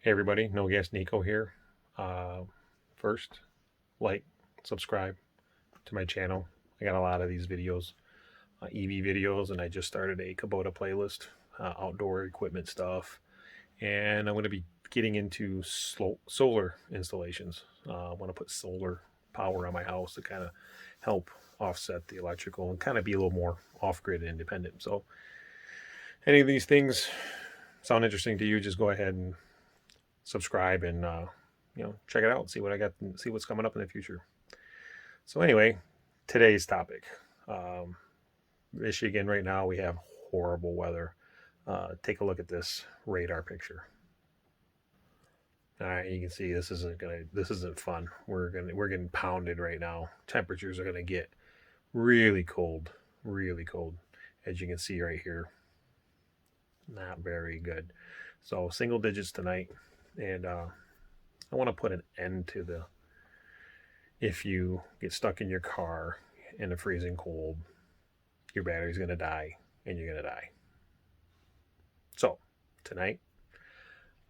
Hey everybody, No Gas Nico here. First, like, subscribe to my channel. I got a lot of these videos, EV videos, and I just started a Kubota playlist, outdoor equipment stuff, and I'm going to be getting into solar installations. I want to put solar power on my house to kind of help offset the electrical and kind of be a little more off-grid independent. So, any of these things sound interesting to you? Just go ahead and subscribe and check it out, see what I got, see what's coming up in the future. So anyway, today's topic, Michigan right now we have horrible weather. Take a look at this radar picture. All right, you can see this isn't fun. We're getting pounded right now. Temperatures are gonna get really cold, really cold, as you can see right here. Not very good. So single digits tonight. And I want to put an end to the if you get stuck in your car in the freezing cold, your battery's going to die and you're going to die. So tonight,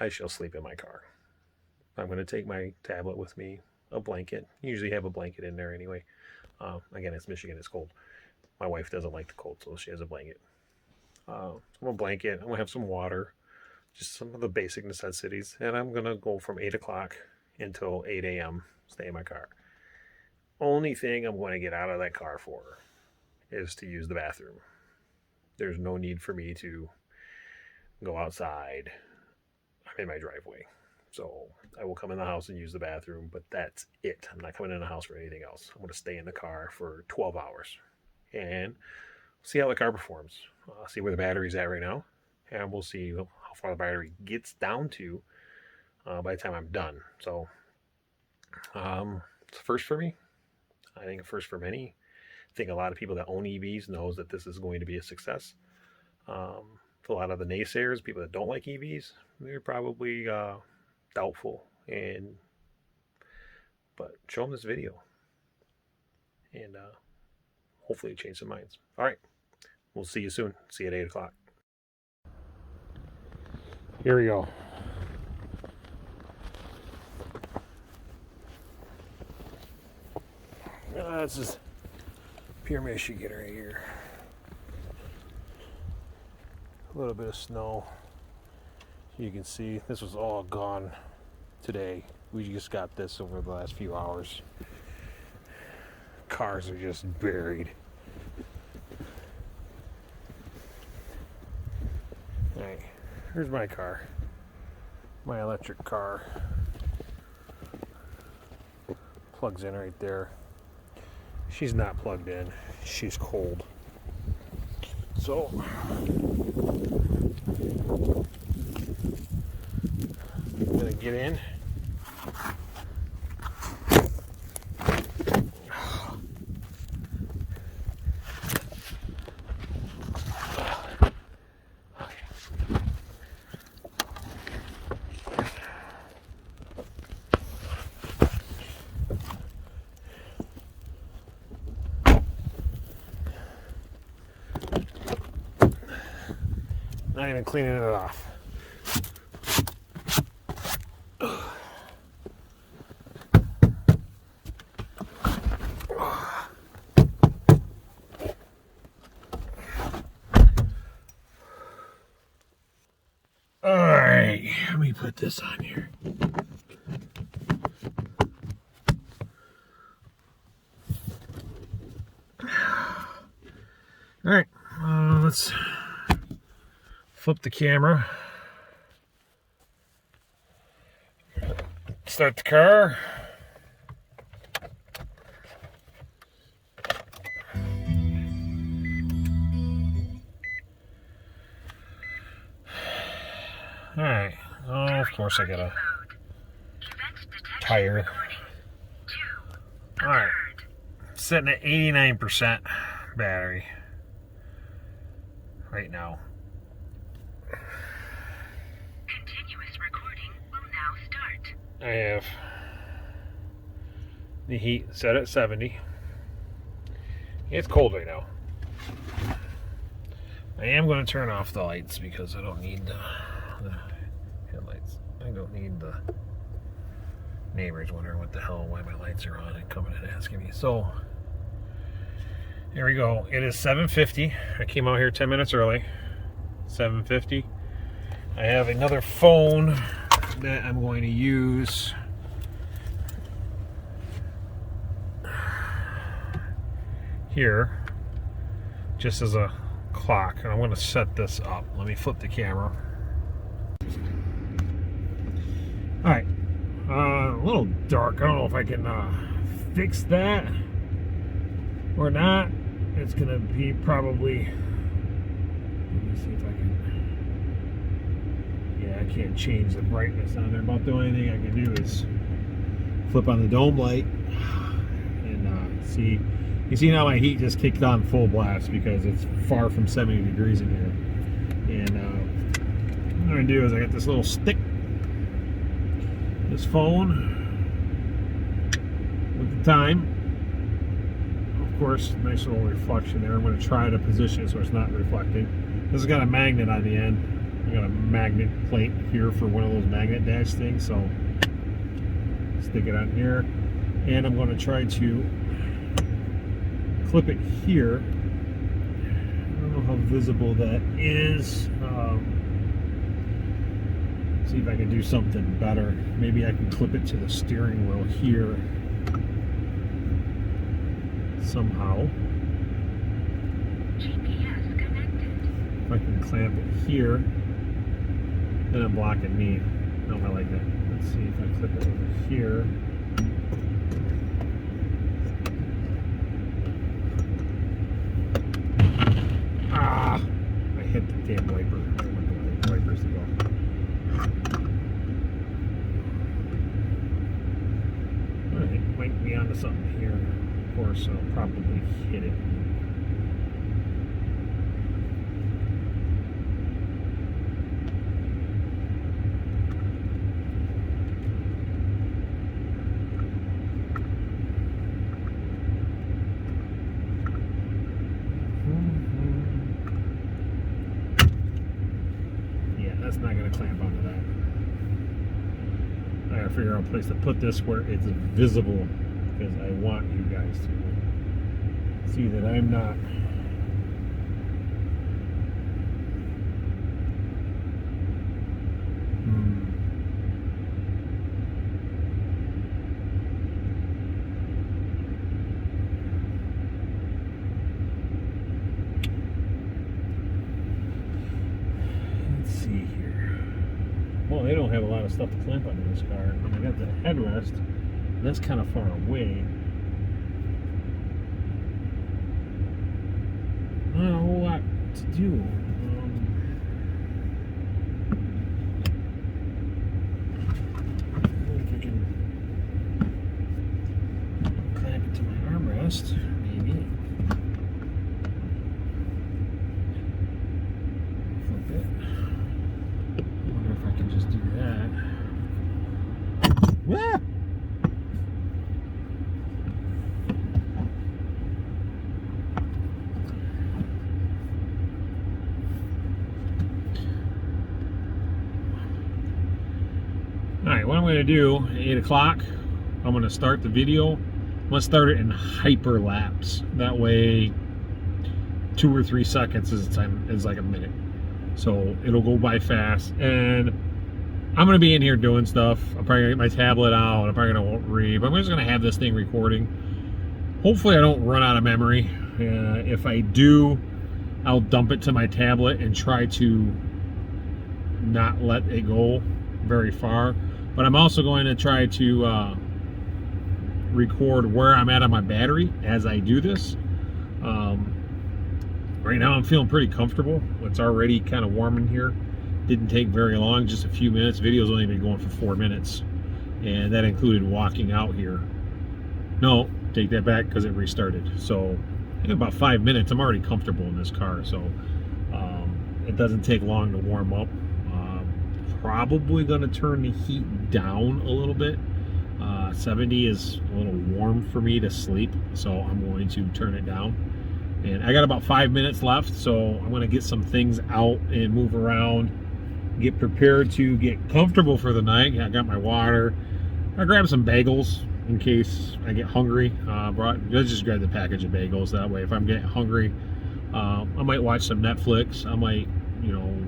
I shall sleep in my car. I'm going to take my tablet with me, a blanket. Usually have a blanket in there anyway. Again, it's Michigan, it's cold. My wife doesn't like the cold, so she has a blanket. A blanket. I'm going to have some water. Just some of the basic necessities, and I'm gonna go from 8 o'clock until 8 a.m. Stay in my car. Only thing I'm going to get out of that car for is to use the bathroom. There's no need for me to go outside. I'm in my driveway, so I will come in the house and use the bathroom, but that's it. I'm not coming in the house for anything else. I'm going to stay in the car for 12 hours and see how the car performs. See where the battery's at right now, and we'll see how far the battery gets down to by the time I'm done. So it's a first for me. I think a first for many. I think a lot of people that own EVs knows that this is going to be a success. For a lot of the naysayers, people that don't like EVs, they're probably doubtful. But show them this video, and hopefully change some minds. All right, we'll see you soon. See you at 8 o'clock. Here we go. This is pure Michigan right here. A little bit of snow. You can see this was all gone today. We just got this over the last few hours. Cars are just buried. All right. Here's my car, my electric car. Plugs in right there. She's not plugged in. She's cold. So I'm gonna get in. Not even cleaning it off. All right, let me put this on here. All right, let's flip the camera. Start the car. All right. Oh, of course I got a tire. All right. Sitting at 89% battery right now. Continuous recording will now start. I have the heat set at 70. It's cold right now. I am going to turn off the lights because I don't need the headlights. I I don't need the neighbors wondering what the hell, why my lights are on and coming and asking me. So here we go. It is 7:50. I came out here 10 minutes early. 7:50. I have another phone that I'm going to use here just as a clock, and I'm going to set this up. Let me flip the camera. All right, a little dark. I don't know if I can fix that or not. It's going to be probably, let me see if I can, yeah, I can't change the brightness on there. About the only thing I can do is flip on the dome light and see. You see now my heat just kicked on full blast because it's far from 70 degrees in here. And what I'm going to do is I got this little stick, this phone with the time. Of course, nice little reflection there. I'm going to try to position it so it's not reflecting. This has got a magnet on the end. I got a magnet plate here for one of those magnet dash things, so stick it on here. And I'm going to try to clip it here. I don't know how visible that is. See if I can do something better. Maybe I can clip it to the steering wheel here somehow. GPS connected. If I can clamp it here, then I'm blocking me. No, I like that. Let's see if I clip it over here. Ah! I hit the damn wiper. I don't want the wipers to go. Alright, might be onto something here. Of course, I'll probably hit it. That's not going to clamp onto that. I gotta figure out a place to put this where it's visible, because I want you guys to see that I'm not let's see here. Well, they don't have a lot of stuff to clamp onto this car. And I got the headrest. That's kind of far away. Not a whole lot to do. If I can clamp it to my armrest, maybe. Flip it. I wonder if I can just do that. Ah! Alright, what I'm going to do, 8 o'clock, I'm going to start the video. I'm going to start it in hyperlapse. That way, 2 or 3 seconds is like a minute. So it'll go by fast. And I'm going to be in here doing stuff. I'm probably going to get my tablet out. I'm probably going to read. But I'm just going to have this thing recording. Hopefully I don't run out of memory. If I do, I'll dump it to my tablet and try to not let it go very far. But I'm also going to try to record where I'm at on my battery as I do this. Right now I'm feeling pretty comfortable. It's already kind of warm in here. Didn't take very long, just a few minutes. Video's only been going for 4 minutes. And that included walking out here. No, take that back because it restarted. So in about 5 minutes, I'm already comfortable in this car. So it doesn't take long to warm up. Probably going to turn the heat down a little bit. 70 is a little warm for me to sleep, so I'm going to turn it down. And I got about 5 minutes left, so I'm going to get some things out and move around get prepared to get comfortable for the night. I got my water. I grabbed some bagels in case I get hungry. Let's just grab the package of bagels. That way, if I'm getting hungry, I might watch some Netflix. I might,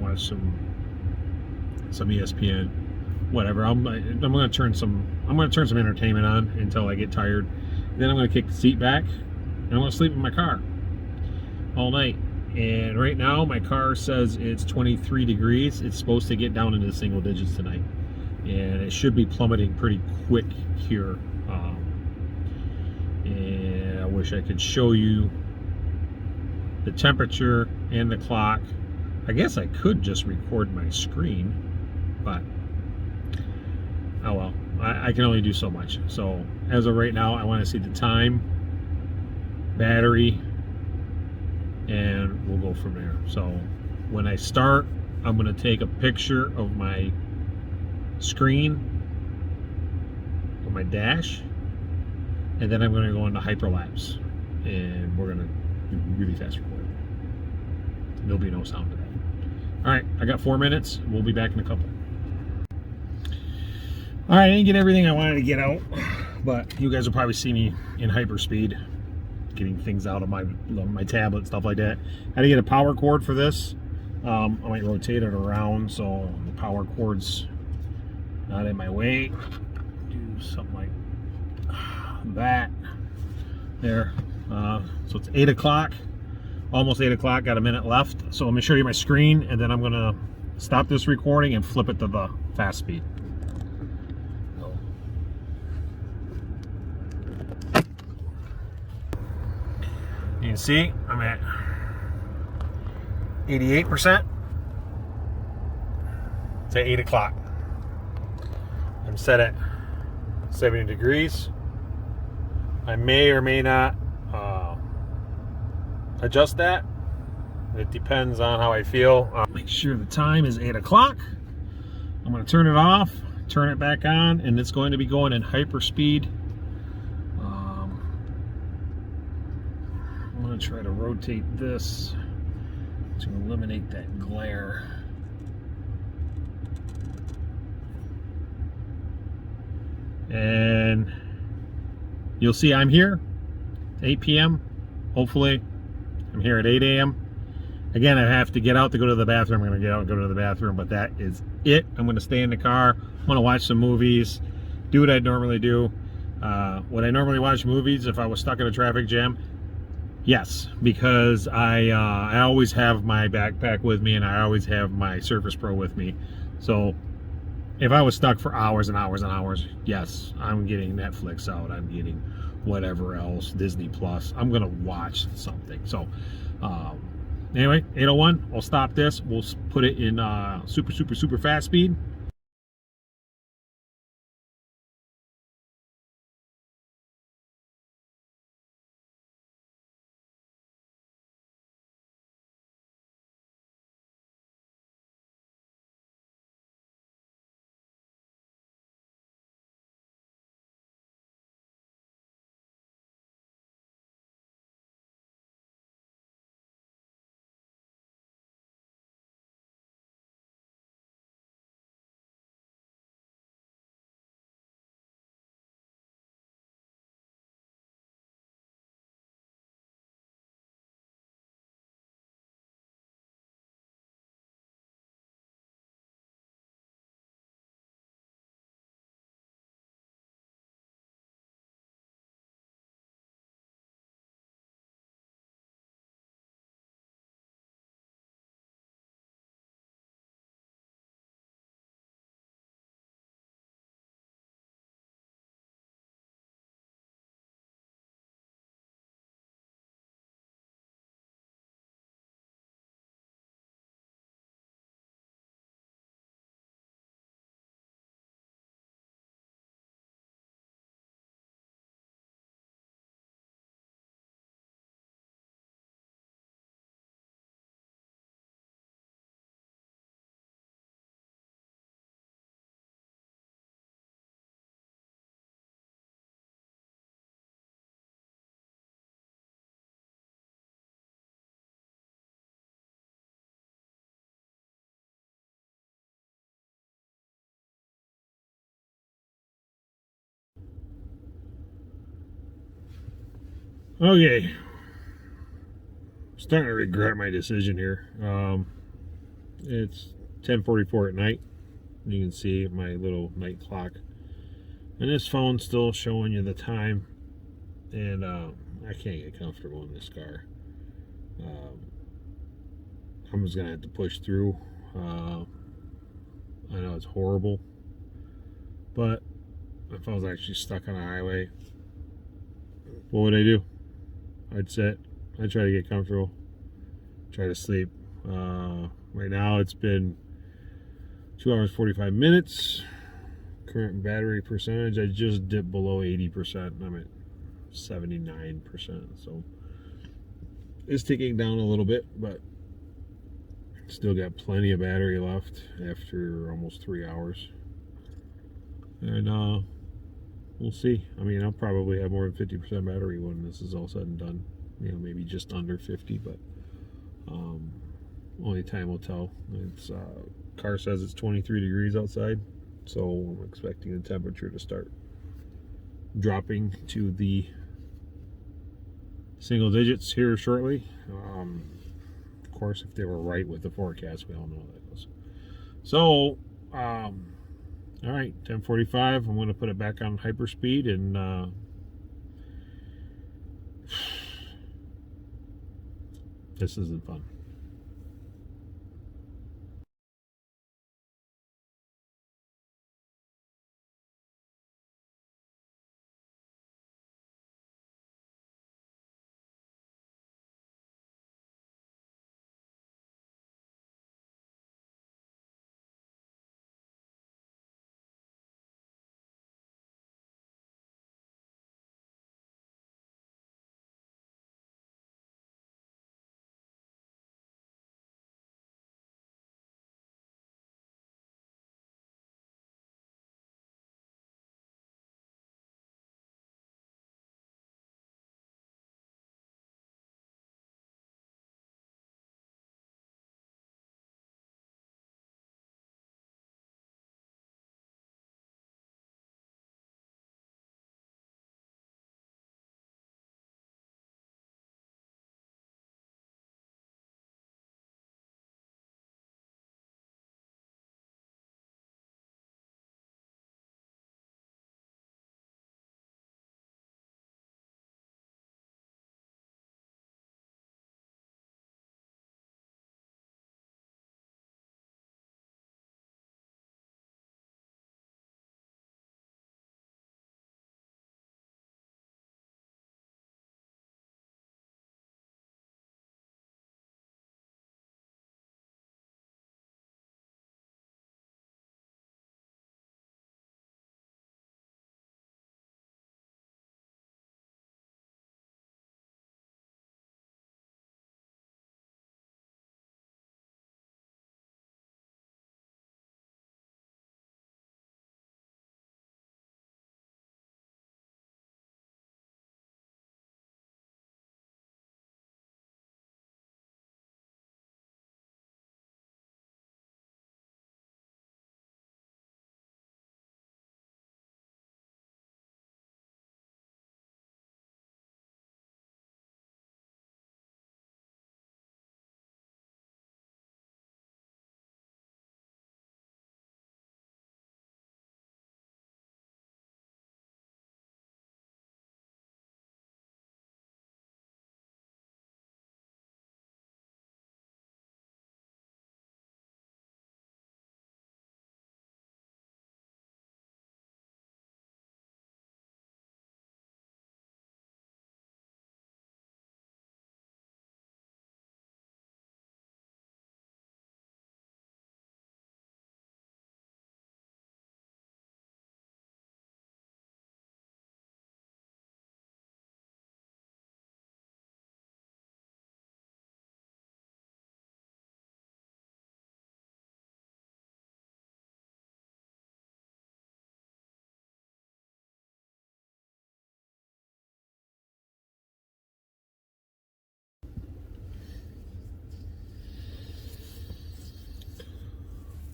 watch some ESPN, whatever. I'm gonna turn some entertainment on until I get tired. Then I'm gonna kick the seat back and I'm gonna sleep in my car all night. And right now my car says it's 23 degrees. It's supposed to get down into the single digits tonight, and it should be plummeting pretty quick here. And I wish I could show you the temperature and the clock. I guess I could just record my screen, but oh well, I can only do so much. So as of right now, I want to see the time, battery, and we'll go from there. So when I start, I'm going to take a picture of my screen, of my dash, and then I'm going to go into hyperlapse, and we're going to do really fast recording. There'll be no sound to that. All right, I got 4 minutes. We'll be back in a couple. All right, I didn't get everything I wanted to get out, but you guys will probably see me in hyperspeed, getting things out of my tablet, stuff like that. I had to get a power cord for this. I might rotate it around so the power cord's not in my way. Do something like that. There. So it's 8 o'clock, almost 8 o'clock, got a minute left. So I'm gonna show you my screen, and then I'm gonna stop this recording and flip it to the fast speed. You can see I'm at 88%. It's at 8 o'clock. I'm set at 70 degrees. I may or may not adjust that. It depends on how I feel. Make sure the time is 8 o'clock. I'm going to turn it off, turn it back on, and it's going to be going in hyperspeed. I'm going to try to rotate this to eliminate that glare. And you'll see I'm here, 8 p.m. Hopefully, I'm here at 8 a.m. Again, I have to get out to go to the bathroom. I'm going to get out and go to the bathroom, but that is it. I'm going to stay in the car. I'm going to watch some movies, do what I normally do. Would I normally watch movies if I was stuck in a traffic jam? Yes, because I always have my backpack with me, and I always have my Surface Pro with me. So if I was stuck for hours and hours and hours, yes, I'm getting Netflix out. I'm getting whatever else, Disney Plus. I'm gonna watch something. So anyway, 8:01. I'll stop this. We'll put it in super fast speed. Okay, starting to regret my decision here. It's 10:44 at night. You can see my little night clock, and this phone's still showing you the time. And I can't get comfortable in this car. I'm just gonna have to push through. I know it's horrible, but if I was actually stuck on a highway, what would I do? I'd sit. I'd try to get comfortable. Try to sleep. Right now it's been 2 hours 45 minutes. Current battery percentage, I just dipped below 80%. I'm at 79%. So it's ticking down a little bit, but still got plenty of battery left after almost 3 hours. And we'll see. I mean, I'll probably have more than 50% battery when this is all said and done. You know, maybe just under 50, but only time will tell. It's car says it's 23 degrees outside, so I'm expecting the temperature to start dropping to the single digits here shortly. Of course, if they were right with the forecast, we all know how that goes. So, all right, 10:45. I'm going to put it back on hyperspeed, and this isn't fun.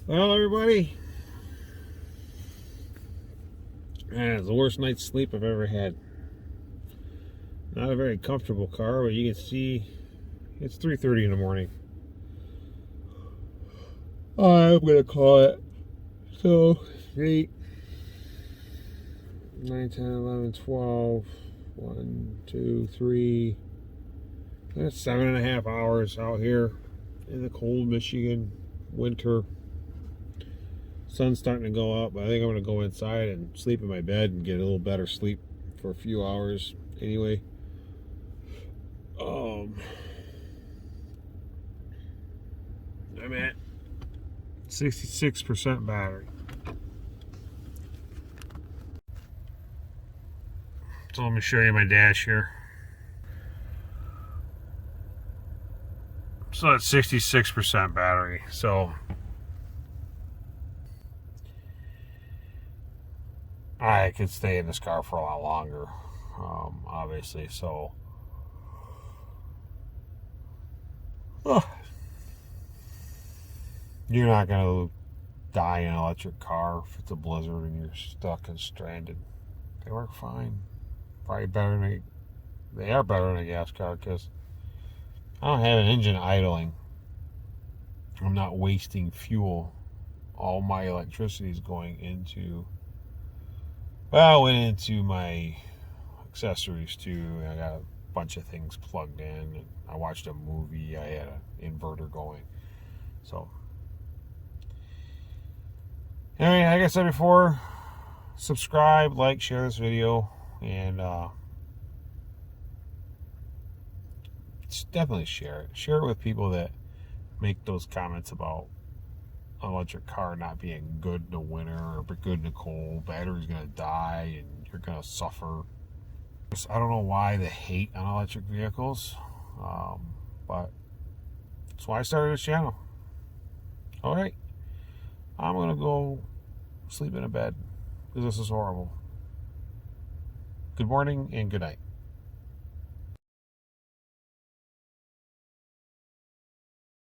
Well, everybody, it's the worst night's sleep I've ever had. Not a very comfortable car, but you can see it's 3:30 in the morning. I'm gonna call it. So 8, 9, 10, 11, 12, 1, 2, 3. That's 7.5 hours out here in the cold Michigan winter. Sun's starting to go up. I think I'm gonna go inside and sleep in my bed and get a little better sleep for a few hours anyway. I'm at 66% battery. So let me show you my dash here. So that's 66% battery. So I could stay in this car for a lot longer, obviously. So you're not going to die in an electric car if it's a blizzard and you're stuck and stranded. They work fine. Probably better than they are better than a gas car because I don't have an engine idling. I'm not wasting fuel. All my electricity is going into, well, it went into my accessories too. I got a bunch of things plugged in. And I watched a movie. I had an inverter going. So, anyway, like I said before, subscribe, like, share this video, and definitely share it. Share it with people that make those comments about an electric car not being good in the winter or good in the cold. Battery's gonna die and you're gonna suffer. I don't know why the hate on electric vehicles, but that's why I started this channel. All right, I'm gonna go sleep in a bed because this is horrible. Good morning and good night.